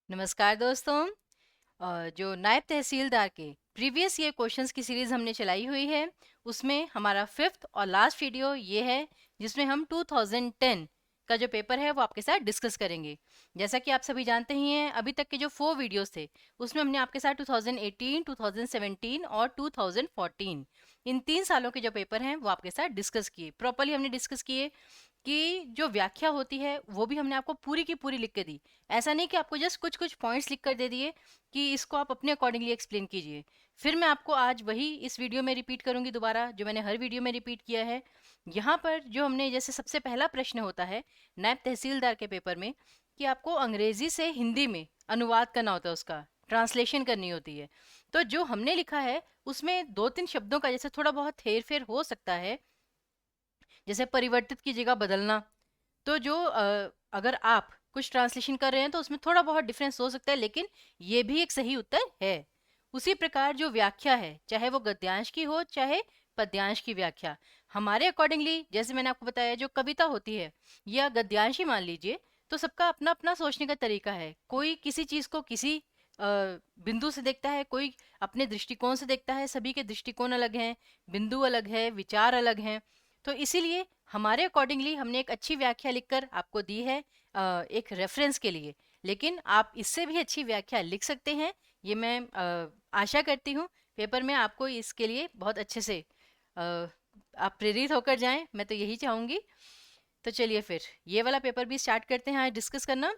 नमस्कार दोस्तों। जो नायब तहसीलदार के प्रीवियस ईयर क्वेश्चंस की सीरीज हमने चलाई हुई है, उसमें हमारा फिफ्थ और लास्ट वीडियो ये है जिसमें हम 2010 का जो पेपर है वो आपके साथ डिस्कस करेंगे। जैसा कि आप सभी जानते ही हैं, अभी तक के जो 4 वीडियोस थे उसमें हमने आपके साथ 2018, 2017 और 2014 इन 3 सालों के जो पेपर हैं वो आपके साथ डिस्कस किए, प्रॉपरली हमने डिस्कस किए कि जो व्याख्या होती है वो भी हमने आपको पूरी की पूरी लिख के दी। ऐसा नहीं कि आपको जस्ट कुछ कुछ पॉइंट्स लिख कर दे दिए कि इसको आप अपने अकॉर्डिंगली एक्सप्लेन कीजिए। फिर मैं आपको आज वही इस वीडियो में रिपीट करूंगी दोबारा, जो मैंने हर वीडियो में रिपीट किया है। यहाँ पर जो हमने जैसे सबसे पहला प्रश्न होता है नायब तहसीलदार के पेपर में कि आपको अंग्रेजी से हिंदी में अनुवाद करना होता है, उसका ट्रांसलेशन करनी होती है। तो जो हमने लिखा है उसमें 2-3 शब्दों का जैसे थोड़ा बहुत हेर फेर हो सकता है, जैसे परिवर्तित की जगह बदलना। तो जो अगर आप कुछ ट्रांसलेशन कर रहे हैं तो उसमें थोड़ा बहुत डिफरेंस हो सकता है, लेकिन ये भी एक सही उत्तर है। उसी प्रकार जो व्याख्या है, चाहे वो गद्यांश की हो चाहे पद्यांश की व्याख्या, हमारे अकॉर्डिंगली जैसे मैंने आपको बताया जो कविता होती है या गद्यांश ही मान लीजिए, तो सबका अपना अपना सोचने का तरीका है। कोई किसी चीज को किसी बिंदु से देखता है, कोई अपने दृष्टिकोण से देखता है। सभी के दृष्टिकोण अलग हैं, बिंदु अलग है, विचार अलग हैं। तो इसीलिए हमारे अकॉर्डिंगली हमने एक अच्छी व्याख्या लिखकर आपको दी है, एक रेफरेंस के लिए। लेकिन आप इससे भी अच्छी व्याख्या लिख सकते हैं, ये मैं आशा करती हूँ। पेपर में आपको इसके लिए बहुत अच्छे से अ, आप प्रेरित होकर जाएं, मैं तो यही चाहूंगी। तो चलिए फिर ये वाला पेपर भी स्टार्ट करते हैं आज डिस्कस करना।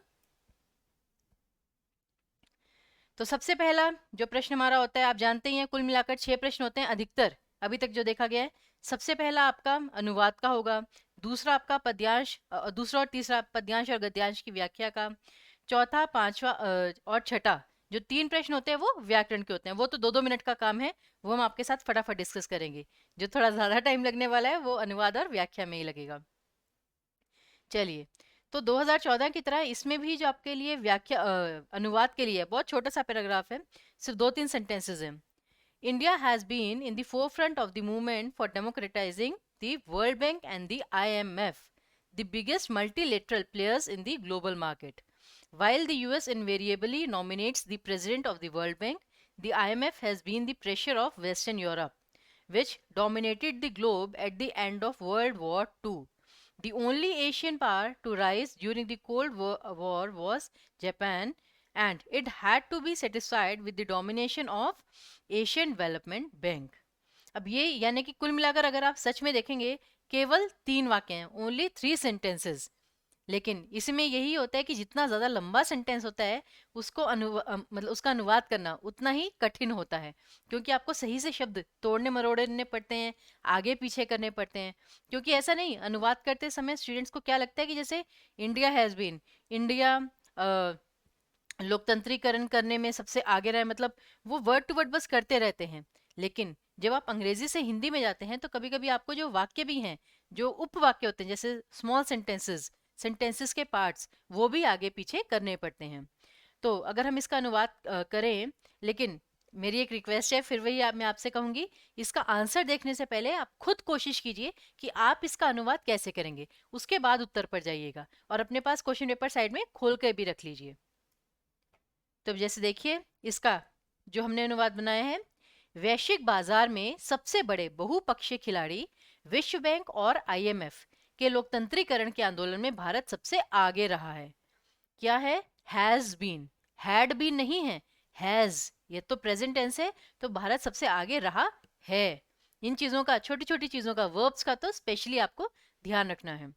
तो सबसे पहला जो प्रश्न हमारा होता है, आप जानते ही हैं कुल मिलाकर 6 प्रश्न होते हैं अधिकतर अभी तक जो देखा गया है। सबसे पहला आपका अनुवाद का होगा, दूसरा आपका पद्यांश, दूसरा और तीसरा पद्यांश और गद्यांश की व्याख्या का, चौथा, पांचवा और छठा जो 3 प्रश्न होते हैं वो व्याकरण के होते हैं। वो तो 2-2 मिनट का काम है, वो हम आपके साथ फटाफट डिस्कस करेंगे। जो थोड़ा ज्यादा टाइम लगने वाला है वो अनुवाद और व्याख्या में ही लगेगा। चलिए, तो 2014 की तरह इसमें भी जो आपके लिए व्याख्या अनुवाद के लिए बहुत छोटा सा पैराग्राफ है, सिर्फ 2-3 सेंटेंसेस हैं। India has been in the forefront of the movement for democratizing the World Bank and the IMF, the biggest multilateral players in the global market. While the US invariably nominates the president of the World Bank, the IMF has been the pressure of Western Europe, which dominated the globe at the end of World War II. The only Asian power to rise during the Cold War was Japan, and it had to be satisfied with the domination of Asian development bank. अब ये यानी कि कुल मिलाकर अगर आप सच में देखेंगे, केवल 3 वाक्य हैं, ओनली 3 सेंटेंसेस। लेकिन इसमें यही होता है कि जितना ज्यादा लंबा सेंटेंस होता है उसको मतलब उसका अनुवाद करना उतना ही कठिन होता है, क्योंकि आपको सही से शब्द तोड़ने मरोड़ने पड़ते हैं, आगे पीछे करने पड़ते हैं। क्योंकि ऐसा नहीं, अनुवाद करते समय स्टूडेंट्स को क्या लगता है कि जैसे इंडिया हैज बीन, इंडिया लोकतंत्रीकरण करने में सबसे आगे रहे, मतलब वो वर्ड टू वर्ड बस करते रहते हैं। लेकिन जब आप अंग्रेजी से हिंदी में जाते हैं तो कभी कभी आपको जो वाक्य भी हैं, जो उपवाक्य होते हैं, जैसे स्मॉल सेंटेंसेस, सेंटेंसेस के पार्ट्स, वो भी आगे पीछे करने पड़ते हैं। तो अगर हम इसका अनुवाद करें, लेकिन मेरी एक रिक्वेस्ट है, फिर वही मैं आपसे कहूंगी, इसका आंसर देखने से पहले आप खुद कोशिश कीजिए कि आप इसका अनुवाद कैसे करेंगे, उसके बाद उत्तर पर जाइएगा और अपने पास क्वेश्चन पेपर साइड में खोल कर भी रख लीजिए। तो जैसे देखिए, इसका जो हमने अनुवाद बनाया है, वैश्विक बाजार में सबसे बड़े बहुपक्षीय खिलाड़ी विश्व बैंक और आईएमएफ के लोकतंत्रीकरण के आंदोलन में भारत सबसे आगे रहा है। क्या है? हैज बीन, हैड बीन नहीं है, हैज। ये तो प्रेजेंट टेंस है, तो भारत सबसे आगे रहा है। इन चीजों का, छोटी छोटी चीजों का, वर्ब्स का तो स्पेशली आपको ध्यान रखना है।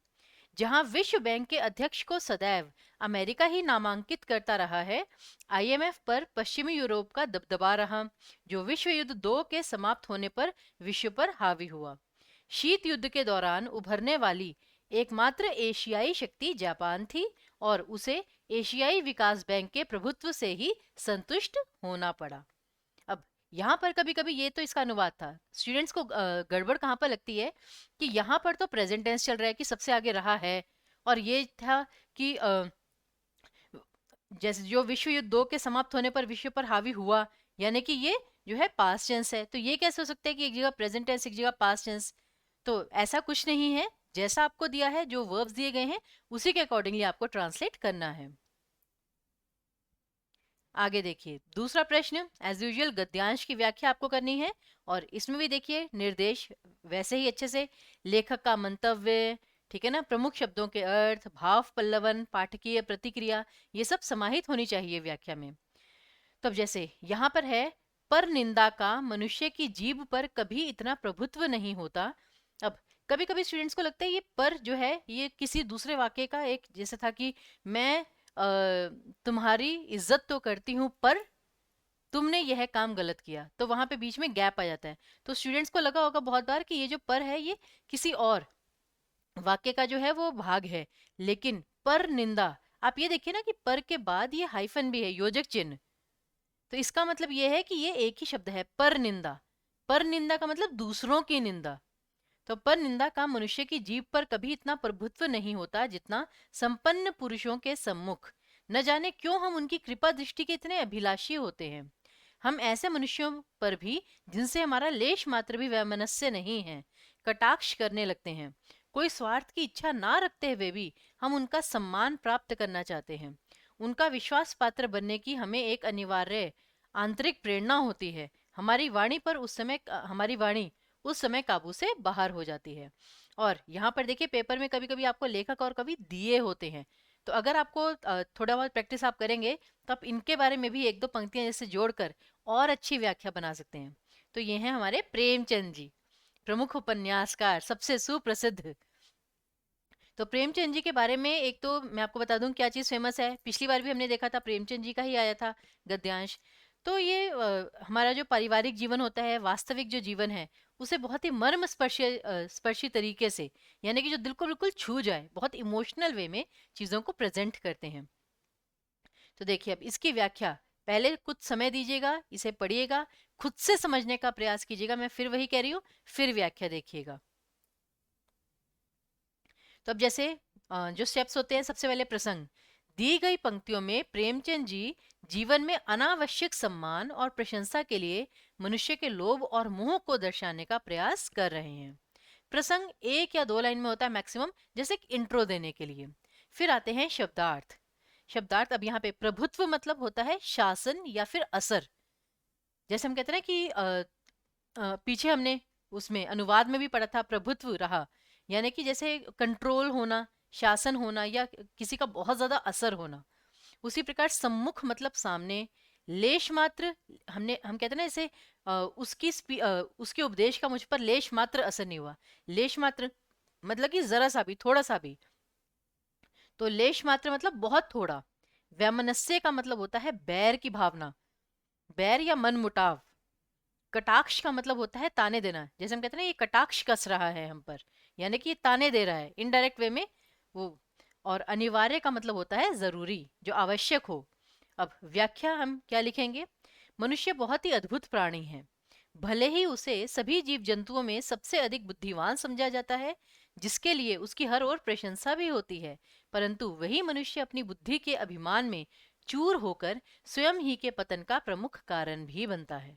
जहां विश्व बैंक के अध्यक्ष को सदैव अमेरिका ही नामांकित करता रहा है, आईएमएफ पर पश्चिमी यूरोप का दबदबा रहा, जो विश्व युद्ध 2 के समाप्त होने पर विश्व पर हावी हुआ। शीत युद्ध के दौरान उभरने वाली एकमात्र एशियाई शक्ति जापान थी और उसे एशियाई विकास बैंक के प्रभुत्व से ही संतुष्ट होना पड़ा। अब यहाँ पर कभी कभी, ये तो इसका अनुवाद था, स्टूडेंट्स को गड़बड़ कहाँ पर लगती है कि यहाँ पर तो प्रेजेंट टेंस चल रहा है कि सबसे आगे रहा है, और ये था कि जैसे जो विश्व युद्ध 2 के समाप्त होने पर विश्व पर हावी हुआ, यानी कि ये जो है पास्ट टेंस है। तो ये कैसे हो सकता है कि एक जगह प्रेजेंट टेंस एक जगह पास्ट टेंस? तो ऐसा कुछ नहीं है, जैसा आपको दिया है, जो वर्ब्स दिए गए हैं उसी के अकॉर्डिंगली आपको ट्रांसलेट करना है। आगे देखिए दूसरा प्रश्न, एज यूजुअल गद्यांश की व्याख्या आपको करनी है और इसमें भी देखिए निर्देश वैसे ही अच्छे से, लेखक का मंतव्य, ठीक है ना, प्रमुख शब्दों के अर्थ, भाव पल्लवन, पाठकीय प्रतिक्रिया, ये सब समाहित होनी चाहिए व्याख्या में। तो अब जैसे यहाँ पर है, पर निंदा का मनुष्य की जीभ पर कभी इतना प्रभुत्व नहीं होता। अब कभी कभी स्टूडेंट्स को लगता है ये पर जो है ये किसी दूसरे वाक्य का एक, जैसे था कि मैं तुम्हारी इज्जत तो करती हूँ पर तुमने यह काम गलत किया, तो वहां पे बीच में गैप आ जाता है। तो स्टूडेंट्स को लगा होगा बहुत बार कि ये जो पर है ये किसी और वाक्य का जो है वो भाग है, लेकिन पर निंदा, आप ये देखिए ना कि पर के बाद ये हाइफन भी है, योजक चिन्ह, तो इसका मतलब ये है कि ये एक ही शब्द है, पर निंदा। पर निंदा का मतलब दूसरों की निंदा। तो पर निंदा का मनुष्य की जीभ पर कभी इतना प्रभुत्व नहीं होता जितना संपन्न पुरुषों के सम्मुख। न जाने क्यों हम उनकी कृपा दृष्टि के इतने अभिलाषी होते हैं। हम ऐसे मनुष्यों पर भी, जिनसे हमारा लेश मात्र भी वैमनस्य नहीं है, कटाक्ष करने लगते हैं। कोई स्वार्थ की इच्छा ना रखते हुए भी हम उनका सम्मान प्राप्त करना चाहते हैं। उनका विश्वास पात्र बनने की हमें एक अनिवार्य आंतरिक प्रेरणा होती है। हमारी वाणी उस समय काबू से बाहर हो जाती है। और यहाँ पर देखिए पेपर में कभी कभी आपको लेखक और कवि दिए होते हैं, तो अगर आपको थोड़ा बहुत प्रैक्टिस आप करेंगे तो आप इनके बारे में भी एक दो पंक्तियां जैसे जोड़कर और अच्छी व्याख्या बना सकते हैं। तो ये हैं हमारे प्रेमचंद जी, प्रमुख उपन्यासकार, सबसे सुप्रसिद्ध। तो प्रेमचंद जी के बारे में एक तो मैं आपको बता दूं क्या चीज़ फेमस है, पिछली बार भी हमने देखा था प्रेमचंद जी का ही आया था गद्यांश। तो ये हमारा जो पारिवारिक जीवन होता है, वास्तविक जो जीवन है, उसे बहुत ही मर्म स्पर्शी तरीके से, यानी कि जो दिल को बिल्कुल छू जाए, बहुत इमोशनल वे में चीज़ों को प्रेजेंट करते हैं। तो देखिए अब इसकी व्याख्या, पहले कुछ समय दीजिएगा, इसे पढ़िएगा, खुद से समझने का प्रयास कीजिएगा। मैं फिर वही कह रही हूँ, फिर व्याख्या देखिएगा। तो अब जैसे जो स्टेप्स होते हैं, सबसे पहले प्रसंग। दी गई पंक्तियों में प्रेमचंद जी जीवन में अनावश्यक सम्मान और प्रशंसा के लिए मनुष्य के लोभ और मोह को दर्शाने का प्रयास कर रहे हैं। प्रसंग एक या दो लाइन में होता है मैक्सिमम, जैसे एक इंट्रो देने के लिए। फिर आते हैं शब्दार्थ। शब्दार्थ, अब यहाँ पे प्रभुत्व मतलब होता है शासन या फिर असर। जैसे हम कहते हैं ना कि पीछे हमने उसमें अनुवाद में भी पढ़ा था, प्रभुत्व रहा, यानी कि जैसे कंट्रोल होना, शासन होना, या किसी का बहुत ज्यादा असर होना। उसी प्रकार सम्मुख मतलब सामने, लेश मात्र, हम कहते हैं ना जैसे उसके उपदेश का मुझ पर लेश मात्र असर नहीं हुआ। लेश मात्र मतलब कि जरा सा भी, थोड़ा सा भी। तो लेश मात्र मतलब बहुत थोड़ा। वैमनस्य का मतलब होता है बैर की भावना, बैर या मन मुटाव। कटाक्ष का मतलब होता है ताने देना, जैसे हम कहते हैं ना ये कटाक्ष कस रहा है हम पर, यानी कि ये ताने दे रहा है इनडायरेक्ट वे में वो। और अनिवार्य का मतलब होता है जरूरी, जो आवश्यक हो। अब व्याख्या हम क्या लिखेंगे? मनुष्य बहुत ही अद्भुत प्राणी है। भले ही उसे सभी जीव जंतुओं में सबसे अधिक बुद्धिमान समझा जाता है, जिसके लिए उसकी हर ओर प्रशंसा भी होती है, परंतु वही मनुष्य अपनी बुद्धि के अभिमान में चूर होकर स्वयं ही के पतन का प्रमुख कारण भी बनता है।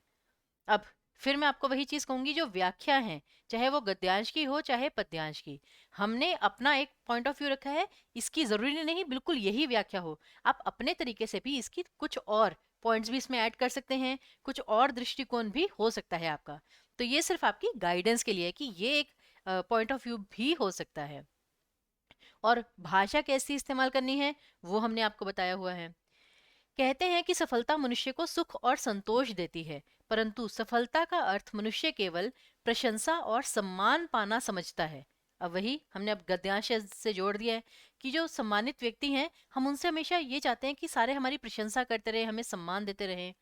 अब फिर मैं आपको वही चीज कहूंगी, जो व्याख्या है, चाहे वो गद्यांश की हो चाहे पद्यांश की, हमने अपना एक पॉइंट ऑफ व्यू रखा है। इसकी जरूरी नहीं बिल्कुल यही व्याख्या हो, आप अपने तरीके से भी इसकी कुछ और पॉइंट्स भी इसमें ऐड कर सकते हैं, कुछ और दृष्टिकोण भी हो सकता है आपका। तो ये सिर्फ आपकी गाइडेंस के लिए है कि ये एक पॉइंट ऑफ व्यू भी हो सकता है। और भाषा कैसी इस्तेमाल करनी है वो हमने आपको बताया हुआ है। कहते हैं कि सफलता मनुष्य को सुख और संतोष देती है, परंतु सफलता का अर्थ मनुष्य केवल प्रशंसा और सम्मान पाना समझता है। अब वही हमने अब गद्यांश से जोड़ दिया है कि जो सम्मानित व्यक्ति हैं, हम उनसे हमेशा ये चाहते हैं कि सारे हमारी प्रशंसा करते रहे, हमें सम्मान देते रहे,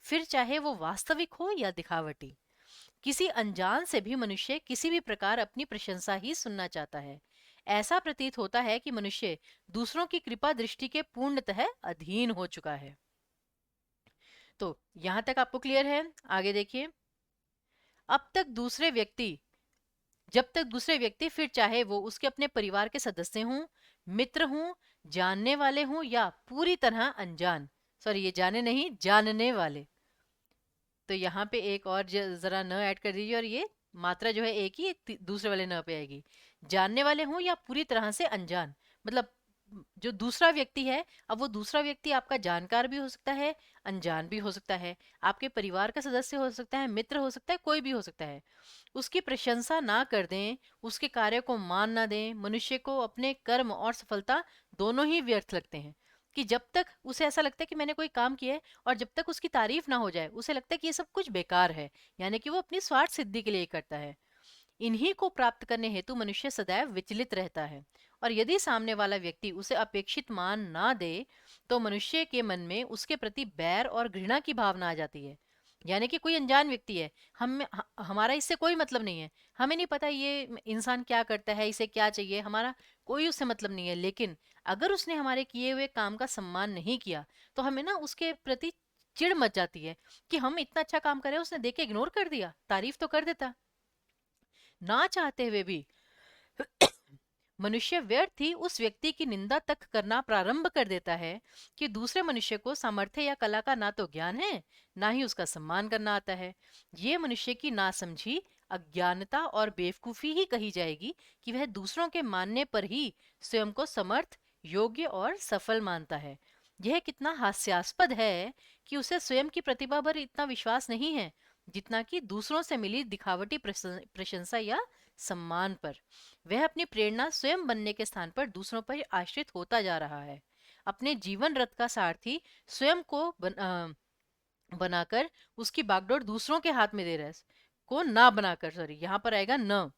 फिर चाहे वो वास्तविक हो या दिखावटी। किसी अनजान से भी मनुष्य किसी भी प्रकार अपनी प्रशंसा ही सुनना चाहता है। ऐसा प्रतीत होता है कि मनुष्य दूसरों की कृपा दृष्टि के पूर्णतः अधीन हो चुका है। तो यहां तक आपको क्लियर है? आगे देखिए। अब तक दूसरे व्यक्ति जब तक दूसरे व्यक्ति, फिर चाहे वो उसके अपने परिवार के सदस्य हों, मित्र हों, जानने वाले हों या पूरी तरह अनजान, सॉरी ये जाने नहीं, जानने वाले। तो यहाँ पे एक और जरा न ऐड कर दीजिए, और ये मात्रा जो है एक ही दूसरे वाले न पे आएगी। जानने वाले हों या पूरी तरह से अनजान, मतलब जो दूसरा व्यक्ति है, अब वो दूसरा व्यक्ति आपका जानकार भी हो सकता है, अनजान भी हो सकता है, आपके परिवार का सदस्य हो सकता है, मित्र हो सकता है, कोई भी हो सकता है। उसकी प्रशंसा ना कर दें, उसके कार्य को मान ना दें, मनुष्य को अपने कर्म और सफलता दोनों ही व्यर्थ लगते हैं। कि जब तक उसे ऐसा लगता है कि मैंने कोई काम किया है और जब तक उसकी तारीफ ना हो जाए, उसे लगता है कि ये सब कुछ बेकार है, यानी कि वो अपनी स्वार्थ सिद्धि के लिए करता है। इन्हीं को प्राप्त करने हेतु मनुष्य सदैव विचलित रहता है। और यदि सामने वाला व्यक्ति उसे अपेक्षित मान ना दे, तो मनुष्य के मन में उसके प्रति बैर और घृणा की भावना आ जाती है। यानी कि कोई अनजान व्यक्ति है, हमारा इससे कोई मतलब नहीं है, हमें नहीं पता ये इंसान क्या करता है, इसे क्या चाहिए, हमारा कोई उससे मतलब नहीं है, लेकिन अगर उसने हमारे किए हुए काम का सम्मान नहीं किया, तो हमें ना उसके प्रति चिढ़ मच जाती है कि हम इतना अच्छा काम कर रहे हैं, उसने देख के इग्नोर कर दिया, तारीफ तो कर देता। ना चाहते हुए भी मनुष्य व्यर्थ ही उस व्यक्ति की निंदा तक करना प्रारंभ कर देता है कि दूसरे मनुष्य को सामर्थ्य या कला का ना तो ज्ञान है, ना ही उसका सम्मान करना आता है। ये मनुष्य की नासमझी, अज्ञानता और बेवकूफी ही कही जाएगी कि वह दूसरों के मानने पर ही स्वयं को समर्थ, योग्य और सफल मानता है। यह कितना हास्यास्पद है कि उसे स्वयं की प्रतिभा पर इतना विश्वास नहीं है जितना कि दूसरों से मिली दिखावटी प्रशंसा या सम्मान पर। वह अपनी प्रेरणा स्वयं बनने के स्थान पर दूसरों पर आश्रित होता जा रहा है। अपने जीवन रथ का सारथी स्वयं को बनाकर उसकी बागडोर दूसरों के हाथ में दे रहा है। को ना बनाकर, सॉरी यहाँ पर आएगा न,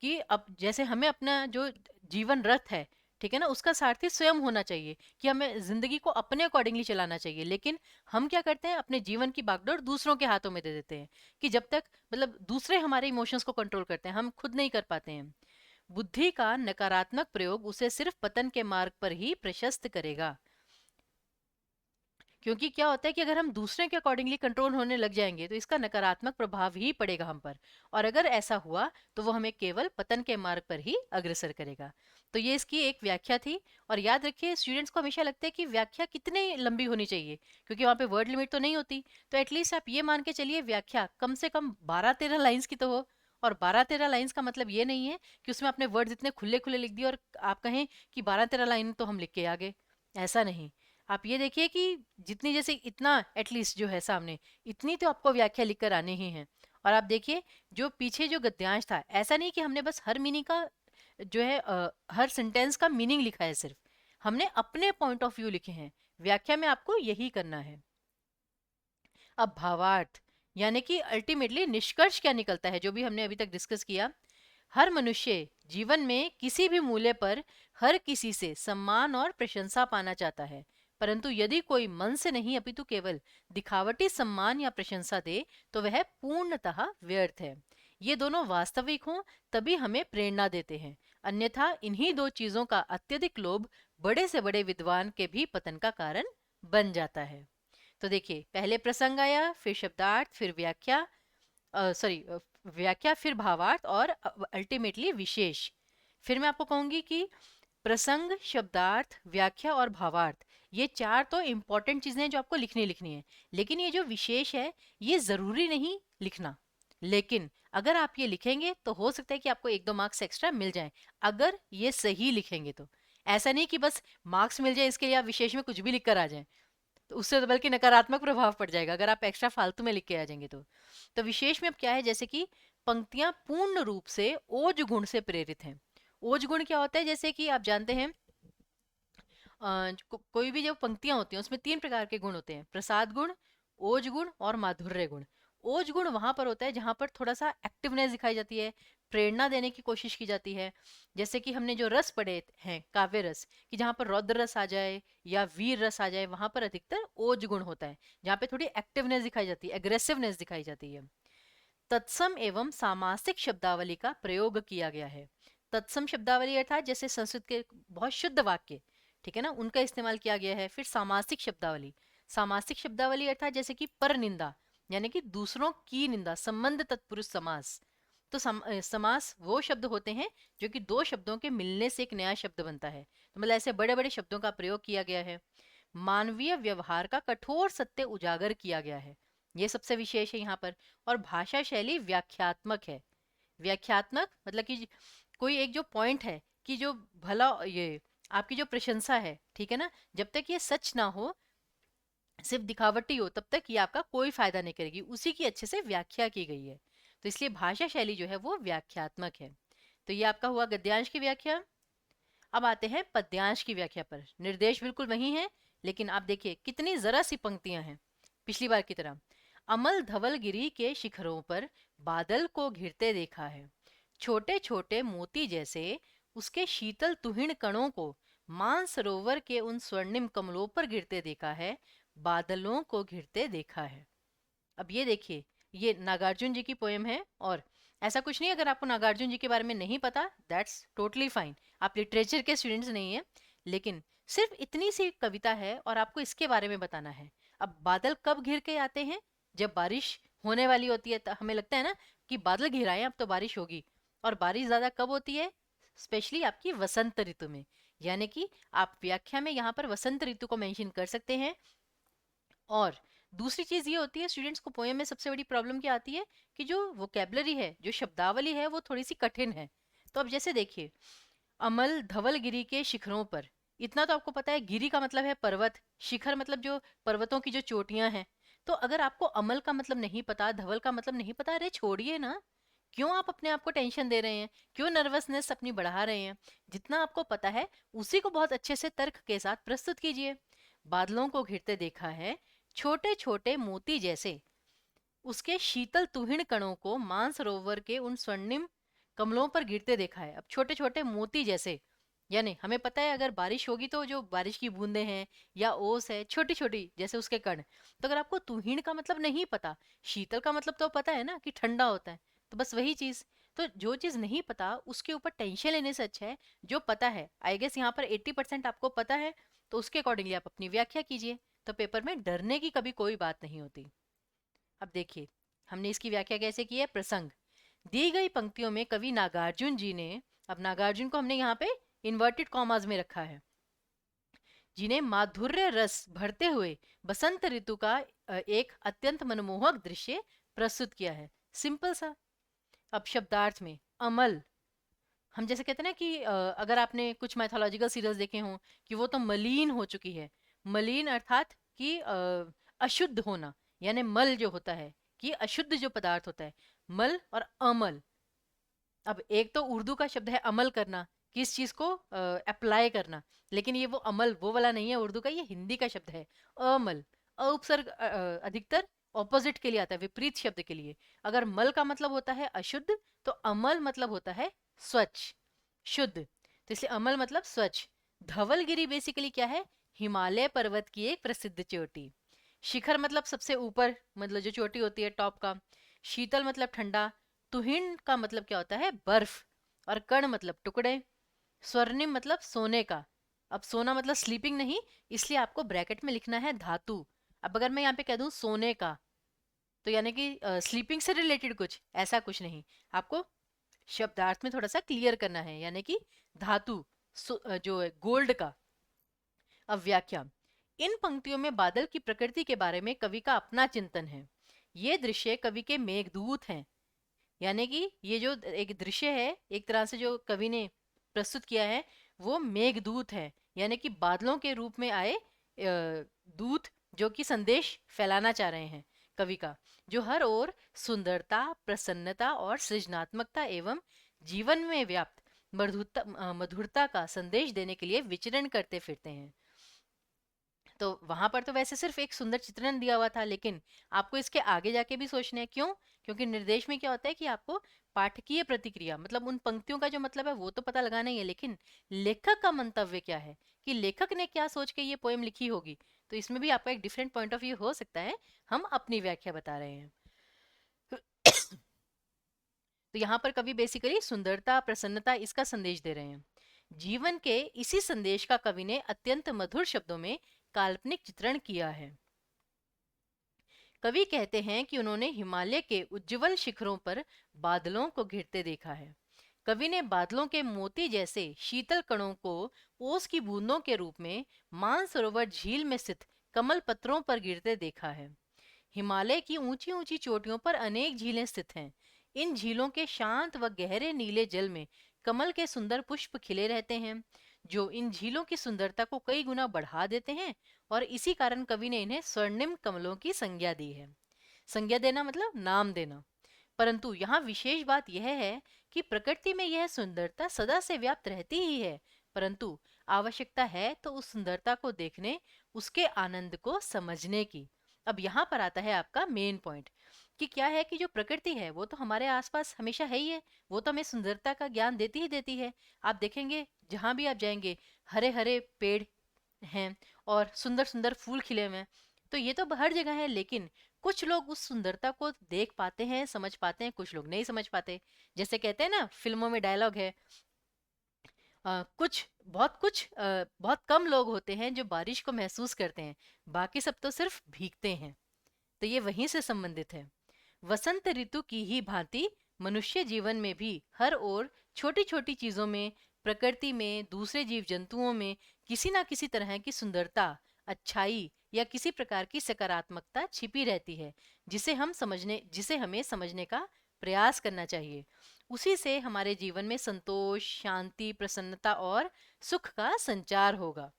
कि अब जैसे हमें अपना जो जीवन रथ है, ठीक है ना, उसका सारथी स्वयं होना चाहिए, कि हमें जिंदगी को अपने अकॉर्डिंगली चलाना चाहिए, लेकिन हम क्या करते हैं, अपने जीवन की बागडोर दूसरों के हाथों में दे देते हैं। कि जब तक मतलब दूसरे हमारे इमोशंस को कंट्रोल करते हैं, हम खुद नहीं कर पाते हैं। बुद्धि का नकारात्मक प्रयोग उसे सिर्फ पतन के मार्ग पर ही प्रशस्त करेगा। क्योंकि क्या होता है कि अगर हम दूसरे के अकॉर्डिंगली कंट्रोल होने लग जाएंगे, तो इसका नकारात्मक प्रभाव ही पड़ेगा हम पर। और अगर ऐसा हुआ तो वो हमें केवल पतन के मार्ग पर ही अग्रसर करेगा। तो ये इसकी एक व्याख्या थी। और याद रखिए, स्टूडेंट्स को हमेशा लगता है कि व्याख्या कितनी लंबी होनी चाहिए, क्योंकि वहाँ पे वर्ड लिमिट तो नहीं होती। तो एटलीस्ट आप ये मान के चलिए, व्याख्या कम से कम 12-13 लाइन्स की तो हो। और 12-13 लाइन्स का मतलब ये नहीं है कि उसमें आपने वर्ड इतने खुले खुले लिख दिए और आप कहें कि 12-13 लाइन तो हम लिख के आ गए। ऐसा नहीं। आप ये देखिए कि जितनी, जैसे इतना एटलीस्ट जो है सामने, इतनी तो आपको व्याख्या लिखकर आने ही है। और आप देखिए, जो पीछे जो गद्यांश था, ऐसा नहीं कि हमने बस हर मीनिंग का जो है हर सेंटेंस का मीनिंग लिखा है, सिर्फ हमने अपने पॉइंट ऑफ व्यू लिखे हैं। व्याख्या में आपको यही करना है। अब भावार्थ, यानी कि अल्टीमेटली निष्कर्ष क्या निकलता है, जो भी हमने अभी तक डिस्कस किया। हर मनुष्य जीवन में किसी भी मूल्य पर हर किसी से सम्मान और प्रशंसा पाना चाहता है, परंतु यदि कोई मन से नहीं अपितु केवल दिखावटी सम्मान या प्रशंसा दे, तो वह पूर्णतः व्यर्थ है। ये दोनों वास्तविक हों तभी हमें प्रेरणा देते हैं, अन्यथा इन्हीं दो चीजों का अत्यधिक लोभ बड़े से बड़े विद्वान के भी पतन का कारण बन जाता है। तो देखिए, पहले प्रसंग आया, फिर शब्दार्थ, फिर व्याख्या, सॉरी व्याख्या, फिर भावार्थ, और अल्टीमेटली विशेष। फिर मैं आपको कहूंगी कि प्रसंग, शब्दार्थ, व्याख्या और भावार्थ, ये चार तो इंपॉर्टेंट चीजें हैं जो आपको लिखनी है। लेकिन ये जो विशेष है, ये जरूरी नहीं लिखना। लेकिन अगर आप ये लिखेंगे तो हो सकता है कि आपको 1-2 मार्क्स एक्स्ट्रा मिल जाएं, अगर ये सही लिखेंगे तो। ऐसा नहीं कि बस मार्क्स मिल जाए इसके लिए आप विशेष में कुछ भी लिख कर आ जाएं, तो उससे तो बल्कि नकारात्मक प्रभाव पड़ जाएगा अगर आप एक्स्ट्रा फालतू में लिख के आ जाएंगे तो विशेष में अब क्या है, जैसे कि पंक्तियां पूर्ण रूप से ओज गुण से प्रेरित हैं। ओज गुण क्या होता है, जैसे कि आप जानते हैं, कोई भी जो पंक्तियां होती हैं उसमें 3 प्रकार के गुण होते हैं: प्रसाद गुण, ओज गुण और माधुर्य गुण। ओज गुण वहां पर होता है जहां पर थोड़ा सा एक्टिवनेस दिखाई जाती है, प्रेरणा देने की कोशिश की जाती है। जैसे कि हमने जो रस पढ़े हैं, काव्य रस, कि जहां पर रौद्र रस आ जाए या वीर रस आ जाए, वहां पर अधिकतर ओज गुण होता है, जहाँ पे थोड़ी एक्टिवनेस दिखाई जाती है, एग्रेसिवनेस दिखाई जाती है। तत्सम एवं सामासिक शब्दावली का प्रयोग किया गया है। तत्सम शब्दावली अर्थात जैसे संस्कृत के बहुत शुद्ध वाक्य, ठीक है ना, उनका इस्तेमाल किया गया है। फिर सामासिक शब्दावली, सामासिक शब्दावली अर्थात जैसे कि पर निंदा, यानी कि दूसरों की निंदा, संबंध तत्पुरुष समास। तो समास वो शब्द होते हैं जो कि दो शब्दों के मिलने से एक नया शब्द बनता है। तो मतलब ऐसे बड़े बड़े शब्दों का प्रयोग किया गया है। मानवीय व्यवहार का कठोर सत्य उजागर किया गया है, ये सबसे विशेष है यहाँ पर। और भाषा शैली व्याख्यात्मक है। व्याख्यात्मक मतलब कि कोई एक जो पॉइंट है, कि जो भला ये आपकी जो प्रशंसा है, ठीक है ना, जब तक ये सच ना हो, सिर्फ दिखावटी हो, तब तक ये आपका कोई फायदा नहीं करेगी। उसी की अच्छे से व्याख्या की गई है, तो इसलिए भाषा शैली जो है वो व्याख्यात्मक है। तो ये आपका हुआ गद्यांश की व्याख्या। अब आते हैं पद्यांश की व्याख्या पर। निर्देश बिल्कुल वही है, लेकिन आप देखिए कितनी जरा सी पंक्तियां हैं पिछली बार की तरह। अमल धवल गिरी के शिखरों पर बादल को घिरते देखा है, छोटे छोटे मोती जैसे उसके शीतल तुहिण कणों को मानसरोवर के उन स्वर्णिम कमलों पर गिरते देखा है, बादलों को घिरते देखा है। अब ये देखिए, ये नागार्जुन जी की पोएम है, और ऐसा कुछ नहीं, अगर आपको नागार्जुन जी के बारे में नहीं पता, दैट्स टोटली फाइन, आप लिटरेचर के स्टूडेंट्स नहीं है, लेकिन सिर्फ इतनी सी कविता है और आपको इसके बारे में बताना है। अब बादल कब घिर के आते हैं? जब बारिश होने वाली होती है, तो हमें लगता है ना कि बादल घिराए अब तो बारिश होगी। और बारिश ज्यादा कब होती है? स्पेशली आपकी वसंत ऋतु में। यानी कि आप व्याख्या में यहाँ पर वसंत ऋतु को मेंशन कर सकते हैं। और दूसरी चीज ये होती है, स्टूडेंट्स को पोएम में सबसे बड़ी प्रॉब्लम क्या आती है कि जो वोकेबलरी है, जो शब्दावली है, वो थोड़ी सी कठिन है। तो अब जैसे देखिए, अमल धवल गिरी के शिखरों पर, इतना तो आपको पता है, गिरी का मतलब है पर्वत, शिखर मतलब जो पर्वतों की जो चोटियां हैं। तो अगर आपको अमल का मतलब नहीं पता, धवल का मतलब नहीं पता, अरे छोड़िए ना, क्यों आप अपने आप को टेंशन दे रहे हैं, क्यों नर्वसनेस अपनी बढ़ा रहे हैं? जितना आपको पता है उसी को बहुत अच्छे से तर्क के साथ प्रस्तुत कीजिए। बादलों को घिरते देखा है, छोटे छोटे मोती जैसे उसके शीतल तुहिण कणों को मानसरोवर के उन स्वर्णिम कमलों पर गिरते देखा है। अब छोटे छोटे मोती जैसे, यानी हमें पता है अगर बारिश होगी तो जो बारिश की बूंदें हैं या ओस है, छोटी छोटी जैसे उसके कण। तो अगर आपको तुहिण का मतलब नहीं पता, शीतल का मतलब तो पता है ना कि ठंडा होता है, तो बस वही चीज। तो जो चीज नहीं पता उसके ऊपर टेंशन लेने से अच्छा है जो पता है। आई गेस यहाँ पर 80% आपको पता है, तो उसके अकॉर्डिंगली आप अपनी व्याख्या कीजिए, तो पेपर में डरने की कभी कोई बात नहीं होती। अब देखिए, हमने इसकी व्याख्या कैसे की है। प्रसंग, दी गई पंक्तियों में कवि नागार्जुन जी ने, अब नागार्जुन को हमने यहाँ पे इन्वर्टेड कॉमास में रखा है, जिन्हें माधुर्य रस भरते हुए बसंत ऋतु का एक अत्यंत मनमोहक दृश्य प्रस्तुत किया है। सिंपल सा। अब शब्दार्थ में, अमल, हम जैसे कहते हैं ना कि अगर आपने कुछ मैथोलॉजिकल सीरियल्स देखे हों कि वो तो मलिन हो चुकी है। मलिन अर्थात कि अशुद्ध होना, यानी मल जो होता है कि अशुद्ध जो पदार्थ होता है, मल और अमल। अब एक तो उर्दू का शब्द है अमल करना, किस चीज को अप्लाई करना, लेकिन ये वो अमल वो वाला नहीं है उर्दू का, ये हिंदी का शब्द है अमल। उपसर्ग अधिकतर ऑपोजिट के लिए आता है, विपरीत शब्द के लिए। अगर मल का मतलब होता है अशुद्ध, तो अमल मतलब होता है स्वच्छ, शुद्ध। तो इसलिए अमल मतलब स्वच्छ। धवलगिरी बेसिकली क्या है? हिमालय पर्वत की एक प्रसिद्ध चोटी। शिखर मतलब सबसे ऊपर, मतलब जो चोटी होती है टॉप का। शीतल मतलब ठंडा। तुहिन का मतलब क्या होता है? बर्फ। और कण मतलब टुकड़े। स्वर्णिम मतलब सोने का। अब सोना मतलब स्लीपिंग नहीं, इसलिए आपको ब्रैकेट में लिखना है धातु। अब अगर मैं यहाँ पे कह दूं सोने का, तो यानी कि स्लीपिंग से रिलेटेड कुछ, ऐसा कुछ नहीं। आपको शब्दार्थ में थोड़ा सा क्लियर करना है, यानी कि धातु, जो है गोल्ड का। अब व्याख्या, इन पंक्तियों में बादल की प्रकृति के बारे में कवि का अपना चिंतन है। ये दृश्य कवि के मेघदूत हैं, यानी कि ये जो एक दृश्य है, एक तरह से जो कवि ने प्रस्तुत किया है, वो मेघदूत है, यानी कि बादलों के रूप में आए दूत, जो कि संदेश फैलाना चाह रहे हैं कवि का, जो हर ओर सुंदरता, प्रसन्नता और सृजनात्मकता एवं जीवन में व्याप्त मधुरता का संदेश देने के लिए विचरण करते फिरते हैं। तो वहां पर तो वैसे सिर्फ एक सुंदर चित्रण दिया हुआ था, लेकिन आपको इसके आगे जाके भी सोचना है। क्यों? क्योंकि निर्देश में क्या होता है कि आपको पाठकीय प्रतिक्रिया, मतलब उन पंक्तियों का जो मतलब है वो तो पता लगाना ही है, लेकिन लेखक का मंतव्य क्या है, कि लेखक ने क्या सोच के ये पोएम लिखी होगी। तो इसमें भी आपका एक डिफरेंट पॉइंट ऑफ व्यू हो सकता है। हम अपनी व्याख्या बता रहे हैं। तो यहाँ पर कवि बेसिकली सुंदरता, प्रसन्नता, इसका संदेश दे रहे हैं। जीवन के इसी संदेश का कवि ने अत्यंत मधुर शब्दों में काल्पनिक चित्रण किया है। कवि कहते हैं कि उन्होंने हिमालय के उज्जवल शिखरों पर बादलों को घिरते देखा है। कवि ने बादलों के मोती जैसे शीतल कणों को ओस की बूंदों के रूप में मानसरोवर झील में स्थित कमल पत्रों पर गिरते देखा है। हिमालय की ऊंची ऊंची चोटियों पर अनेक झीलें स्थित हैं। इन झीलों के शांत व गहरे नीले जल में कमल के सुंदर पुष्प खिले रहते हैं, जो इन झीलों की सुंदरता को कई गुना बढ़ा देते हैं, और इसी कारण कवि ने इन्हें स्वर्णिम कमलों की संज्ञा दी है। संज्ञा देना मतलब नाम देना। परंतु यहाँ विशेष बात यह है कि प्रकृति में यह सुंदरता सदा से व्याप्त रहती ही है, परंतु आवश्यकता है तो उस सुंदरता को देखने, उसके आनंद को समझने की। अब यहाँ पर आता है आपका मेन पॉइंट कि क्या है कि जो प्रकृति है वो तो हमारे आसपास हमेशा है ही है, वो तो हमें सुंदरता का ज्ञान देती ही देती है। आप देखेंगे जहाँ भी आप जाएंगे, हरे हरे पेड़ हैं और सुंदर सुंदर फूल खिले हुए हैं, तो ये तो हर जगह है। लेकिन कुछ लोग उस सुंदरता को देख पाते हैं, समझ पाते हैं, कुछ लोग नहीं समझ पाते। जैसे कहते हैं ना, फिल्मों में डायलॉग है, बहुत कम लोग होते हैं जो बारिश को महसूस करते हैं, बाकी सब तो सिर्फ भीगते हैं। तो ये वहीं से संबंधित है। वसंत ऋतु की ही भांति मनुष्य जीवन में भी हर ओर छोटी छोटी चीजों में, प्रकृति में, दूसरे जीव जंतुओं में किसी ना किसी तरह की सुंदरता, अच्छाई या किसी प्रकार की सकारात्मकता छिपी रहती है, जिसे हमें समझने का प्रयास करना चाहिए। उसी से हमारे जीवन में संतोष, शांति, प्रसन्नता और सुख का संचार होगा।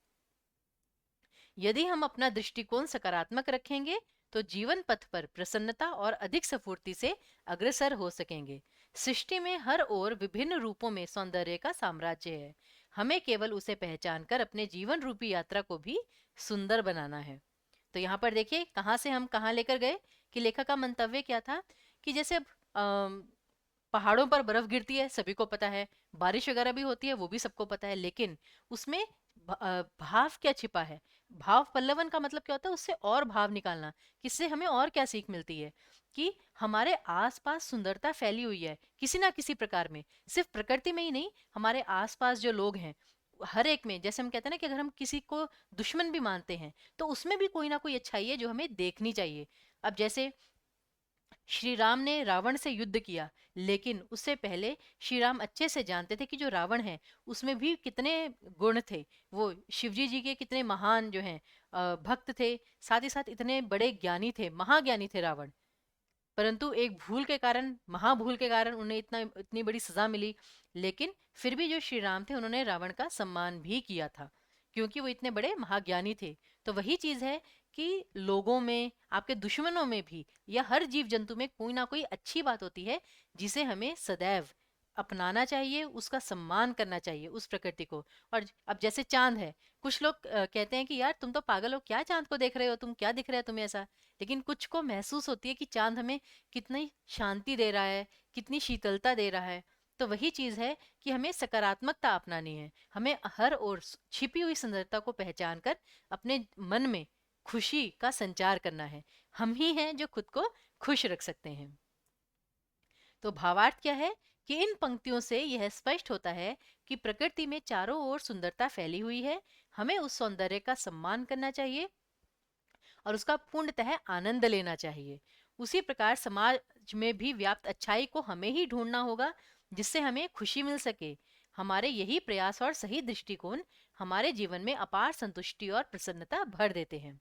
यदि हम अपना दृष्टिकोण सकारात्मक रखेंगे तो जीवन पथ पर प्रसन्नता और अधिक स्फूर्ति से अग्रसर हो सकेंगे। सृष्टि में हर ओर विभिन्न रूपों में सौंदर्य का साम्राज्य है। हमें केवल उसे पहचान कर अपने जीवन रूपी यात्रा को भी सुंदर बनाना है। तो यहाँ पर देखिए कहाँ से हम कहाँ लेकर गए कि लेखक का मंतव्य क्या था कि जैसे अब पहाड़ों पर बर्फ गिरती है, सभी को पता है, बारिश वगैरह भी होती है, वो भी सबको पता है, लेकिन उसमें भाव क्या छिपा है। भाव पल्लवन का मतलब क्या होता है, उससे और भाव निकालना। किससे हमें और क्या सीख मिलती है कि हमारे आसपास सुंदरता फैली हुई है किसी ना किसी प्रकार में, सिर्फ प्रकृति में ही नहीं, हमारे आसपास जो लोग हैं हर एक में। जैसे हम कहते हैं ना कि अगर हम किसी को दुश्मन भी मानते हैं तो उसमें भी कोई ना कोई अच्छाई है जो हमें देखनी चाहिए। अब जैसे श्री राम ने रावण से युद्ध किया, लेकिन उससे पहले श्री राम अच्छे से जानते थे कि जो रावण है उसमें भी कितने गुण थे। वो शिवजी जी के कितने महान जो हैं भक्त थे, साथ ही साथ इतने बड़े ज्ञानी थे, महाज्ञानी थे रावण। परंतु एक भूल के कारण, महाभूल के कारण उन्हें इतनी बड़ी सजा मिली। लेकिन फिर भी जो श्री राम थे उन्होंने रावण का सम्मान भी किया था, क्योंकि वो इतने बड़े महाज्ञानी थे। तो वही चीज है कि लोगों में, आपके दुश्मनों में भी, या हर जीव जंतु में कोई ना कोई अच्छी बात होती है जिसे हमें सदैव अपनाना चाहिए, उसका सम्मान करना चाहिए उस प्रकृति को। और अब जैसे चांद है, कुछ लोग कहते हैं कि यार तुम तो पागल हो, क्या चांद को देख रहे हो, तुम क्या दिख रहा है तुम्हें ऐसा। लेकिन कुछ को महसूस होती है कि चांद हमें कितनी शांति दे रहा है, कितनी शीतलता दे रहा है। तो वही चीज है कि हमें सकारात्मकता अपनानी है, हमें हर ओर छिपी हुई सुंदरता को पहचान कर अपने मन में खुशी का संचार करना है। हम ही हैं जो खुद को खुश रख सकते हैं। तो भावार्थ क्या है कि इन पंक्तियों से यह स्पष्ट होता है कि प्रकृति में चारों ओर सुंदरता फैली हुई है, हमें उस सौंदर्य का सम्मान करना चाहिए और उसका पूर्णतः आनंद लेना चाहिए। उसी प्रकार समाज में भी व्याप्त अच्छाई को हमें ही ढूंढना होगा, जिससे हमें खुशी मिल सके। हमारे यही प्रयास और सही दृष्टिकोण हमारे जीवन में अपार संतुष्टि और प्रसन्नता भर देते हैं।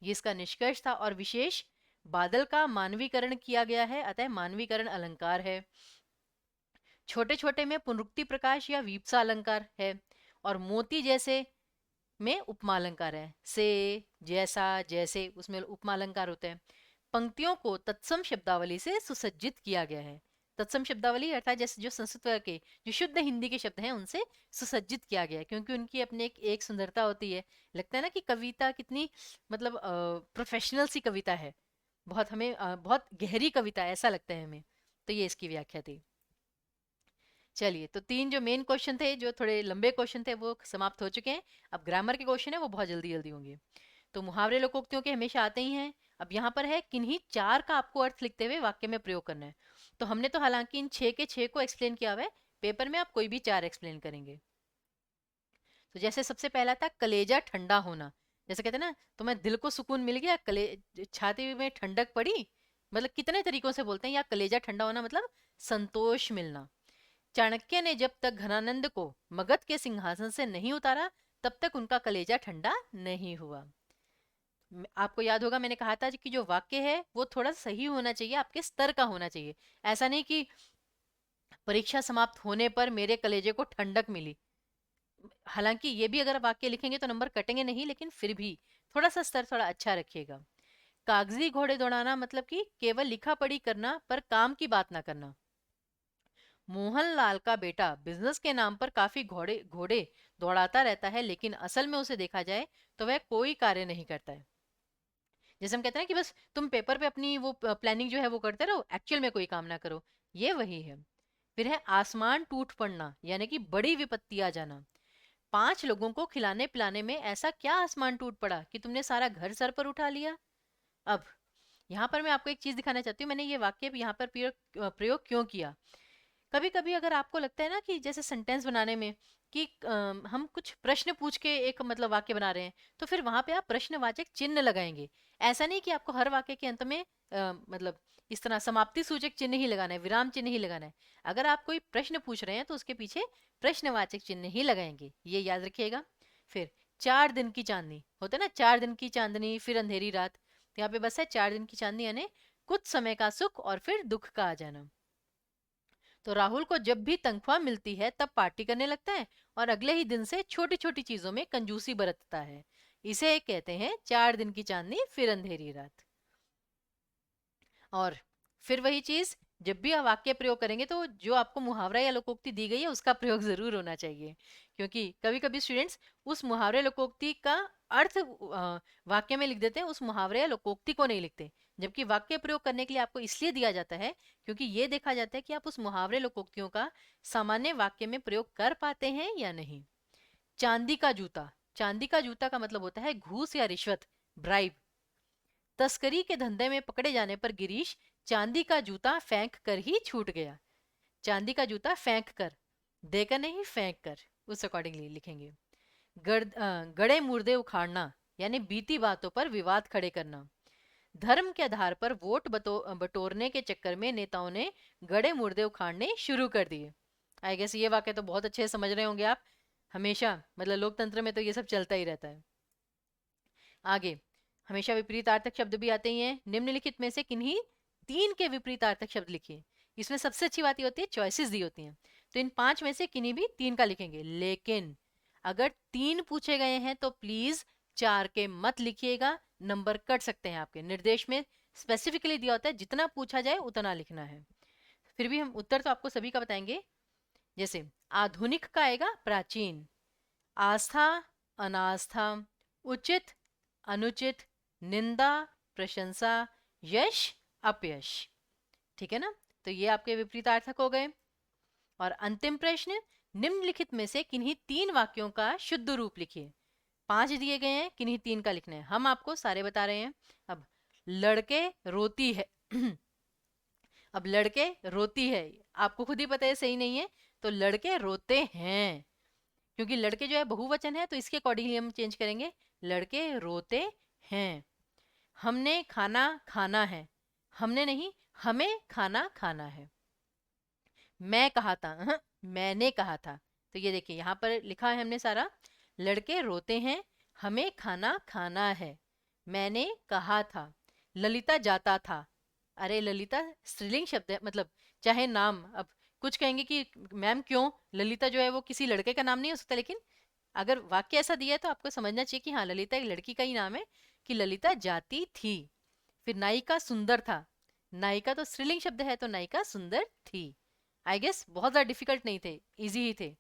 ये इसका निष्कर्ष था। और विशेष बादल का मानवीकरण किया गया है, अतः मानवीकरण अलंकार है। छोटे छोटे में पुनरुक्ति प्रकाश या वीप्सा अलंकार है, और मोती जैसे में उपमा अलंकार है। से, जैसा, जैसे, उसमें उपमा अलंकार होते हैं। पंक्तियों को तत्सम शब्दावली से सुसज्जित किया गया है। तत्सम शब्दावली अर्थात जैसे जो संस्कृत के जो शुद्ध हिंदी के शब्द हैं उनसे सुसज्जित किया गया है, क्योंकि उनकी अपनी एक सुंदरता होती है। लगता है ना कि कविता कितनी मतलब प्रोफेशनल सी कविता है, बहुत हमें बहुत गहरी कविता है ऐसा लगता है हमें। तो ये इसकी व्याख्या थी। चलिए, तो तीन जो मेन क्वेश्चन थे, जो थोड़े लंबे क्वेश्चन थे, वो समाप्त हो चुके हैं। अब ग्रामर के क्वेश्चन है वो बहुत जल्दी जल्दी होंगे। तो मुहावरे लोकोक्तियों के हमेशा आते ही हैं। अब यहाँ पर है किन्हीं चार का आपको अर्थ लिखते हुए वाक्य में प्रयोग करना है। तो हमने तो हालांकि इन छह के छह को एक्सप्लेन किया हुआ है, पेपर में आप कोई भी चार एक्सप्लेन करेंगे। तो जैसे सबसे पहला था कलेजा ठंडा होना। जैसे कहते हैं ना, तुम्हें दिल को सुकून मिल गया, कले छाती में ठंडक पड़ी, मतलब कितने तरीकों से बोलते हैं। या कलेजा ठंडा होना मतलब संतोष मिलना। चाणक्य ने जब तक घनानंद को मगध के सिंहासन से नहीं उतारा, तब तक उनका कलेजा ठंडा नहीं हुआ। आपको याद होगा मैंने कहा था कि जो वाक्य है वो थोड़ा सही होना चाहिए, आपके स्तर का होना चाहिए। ऐसा नहीं कि परीक्षा समाप्त होने पर मेरे कलेजे को ठंडक मिली, हालांकि ये भी अगर आप वाक्य लिखेंगे तो नंबर कटेंगे नहीं, लेकिन फिर भी थोड़ा सा स्तर थोड़ा अच्छा रखिएगा। कागजी घोड़े दौड़ाना मतलब कि केवल लिखा पढ़ी करना पर काम की बात ना करना। मोहनलाल का बेटा बिजनेस के नाम पर काफी घोड़े घोड़े दौड़ाता रहता है, लेकिन असल में उसे देखा जाए तो वह कोई कार्य नहीं करता है। जैसे हम कहते हैं कि बस तुम पेपर पे अपनी वो प्लानिंग जो है वो करते रहो, एक्चुअल में कोई काम ना करो, ये वही है। फिर है आसमान टूट पड़ना, यानी कि बड़ी विपत्ति आ जाना। 5 लोगों को खिलाने पिलाने में ऐसा क्या आसमान टूट पड़ा कि तुमने सारा घर सर पर उठा लिया। अब यहाँ पर मैं आपको एक चीज दिखाना चाहती हूँ, मैंने ये वाक्य यहाँ पर प्रयोग क्यों किया। कभी कभी अगर आपको लगता है ना कि जैसे सेंटेंस बनाने में कि हम कुछ प्रश्न पूछ के एक मतलब वाक्य बना रहे हैं, तो फिर वहां पे आप प्रश्नवाचक चिन्ह लगाएंगे। ऐसा नहीं कि आपको हर वाक्य के अंत में मतलब इस तरह समाप्ति सूचक चिन्ह ही लगाना है, विराम चिन्ह ही लगाना है। अगर आप कोई प्रश्न पूछ रहे हैं तो उसके पीछे प्रश्नवाचक चिन्ह ही लगाएंगे, ये याद रखिएगा। फिर 4 दिन की चांदनी होता है ना, 4 दिन की चांदनी फिर अंधेरी रात, तो यहाँ पे बस है 4 दिन की चांदनी, यानी कुछ समय का सुख और फिर दुख का आ जाना। तो राहुल को जब भी तनख्वाह मिलती है तब पार्टी करने लगता है और अगले ही दिन से छोटी छोटी चीजों में कंजूसी बरतता है। इसे कहते हैं 4 दिन की चांदनी फिर अंधेरी रात। और फिर वही चीज, जब भी आप वाक्य प्रयोग करेंगे तो जो आपको मुहावरा या लोकोक्ति दी गई है उसका प्रयोग जरूर होना चाहिए, क्योंकि कभी कभी स्टूडेंट्स उस मुहावरे लोकोक्ति का अर्थ वाक्य में लिख देते हैं, उस मुहावरे या लोकोक्ति को नहीं लिखते। जबकि वाक्य प्रयोग करने के लिए आपको इसलिए दिया जाता है क्योंकि ये देखा जाता है कि आप उस मुहावरे लोकोक्तियों का सामान्य वाक्य में प्रयोग कर पाते हैं या नहीं। चांदी का जूता, चांदी का जूता का मतलब होता है घूस या रिश्वत, ब्राइब। तस्करी के धंधे में पकड़े जाने पर गिरीश चांदी का जूता फेंक कर ही छूट गया। चांदी का जूता फेंक कर, देकर नहीं फेंक कर, उस अकॉर्डिंगली लिखेंगे। गड़े मुर्दे उखाड़ना, यानी बीती बातों पर विवाद खड़े करना। धर्म के आधार पर वोट बटोरने के चक्कर में नेताओं ने गड़े मुर्दे उखाड़ने शुरू कर दिए। आई गेस ये वाक्य तो बहुत अच्छे से समझ रहे होंगे आप, हमेशा मतलब लोकतंत्र में तो ये सब चलता ही रहता है। आगे हमेशा विपरीतार्थक शब्द भी आते ही हैं। निम्नलिखित में से किन्हीं 3 के विपरीतार्थक शब्द लिखिए। इसमें सबसे अच्छी बात ये होती है चॉइसेस दी होती हैं, तो इन 5 में से किन्हीं भी 3 का लिखेंगे। लेकिन अगर 3 पूछे गए हैं तो प्लीज 4 के मत लिखिएगा, नंबर कट सकते हैं आपके। निर्देश में स्पेसिफिकली दिया होता है जितना पूछा जाए उतना लिखना है। फिर भी हम उत्तर तो आपको सभी का बताएंगे। जैसे आधुनिक का आएगा प्राचीन, आस्था अनास्था, उचित अनुचित, निंदा प्रशंसा, यश अपयश। ठीक है ना, तो ये आपके विपरीतार्थक हो गए। और अंतिम प्रश्न, निम्नलिखित में से किन्हीं 3 वाक्यों का शुद्ध रूप लिखिए। 5 दिए गए हैं, किन्हीं 3 का लिखना है, हम आपको सारे बता रहे हैं। अब लड़के रोती है अब लड़के रोती है, आपको खुद ही पता है सही नहीं है, तो लड़के रोते हैं, क्योंकि लड़के जो है बहुवचन है तो इसके अकॉर्डिंगली हम चेंज करेंगे, लड़के रोते हैं। हमने खाना खाना है, हमने नहीं, हमें खाना खाना है। मैं कहा था, मैंने कहा था। तो ये देखिए यहाँ पर लिखा है हमने सारा, लड़के रोते हैं, हमें खाना खाना है, मैंने कहा था। ललिता जाता था, अरे ललिता स्त्रीलिंग शब्द है, मतलब चाहे नाम, अब कुछ कहेंगे कि मैम क्यों, ललिता जो है वो किसी लड़के का नाम नहीं हो सकता, लेकिन अगर वाक्य ऐसा दिया है तो आपको समझना चाहिए कि हाँ ललिता एक लड़की का ही नाम है, कि ललिता जाती थी। फिर नायिका सुंदर था, नायिका तो स्त्रीलिंग शब्द है, तो नायिका सुंदर थी। आई गेस बहुत ज़्यादा डिफिकल्ट नहीं थे, इजी ही थे।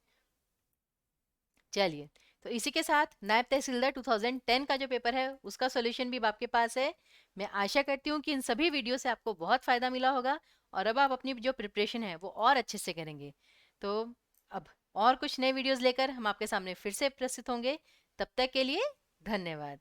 चलिए, तो इसी के साथ नायब तहसीलदार 2010 का जो पेपर है उसका सॉल्यूशन भी अब आपके पास है। मैं आशा करती हूँ कि इन सभी वीडियो से आपको बहुत फ़ायदा मिला होगा और अब आप अपनी जो प्रिपरेशन है वो और अच्छे से करेंगे। तो अब और कुछ नए वीडियोस लेकर हम आपके सामने फिर से प्रस्तुत होंगे, तब तक के लिए धन्यवाद।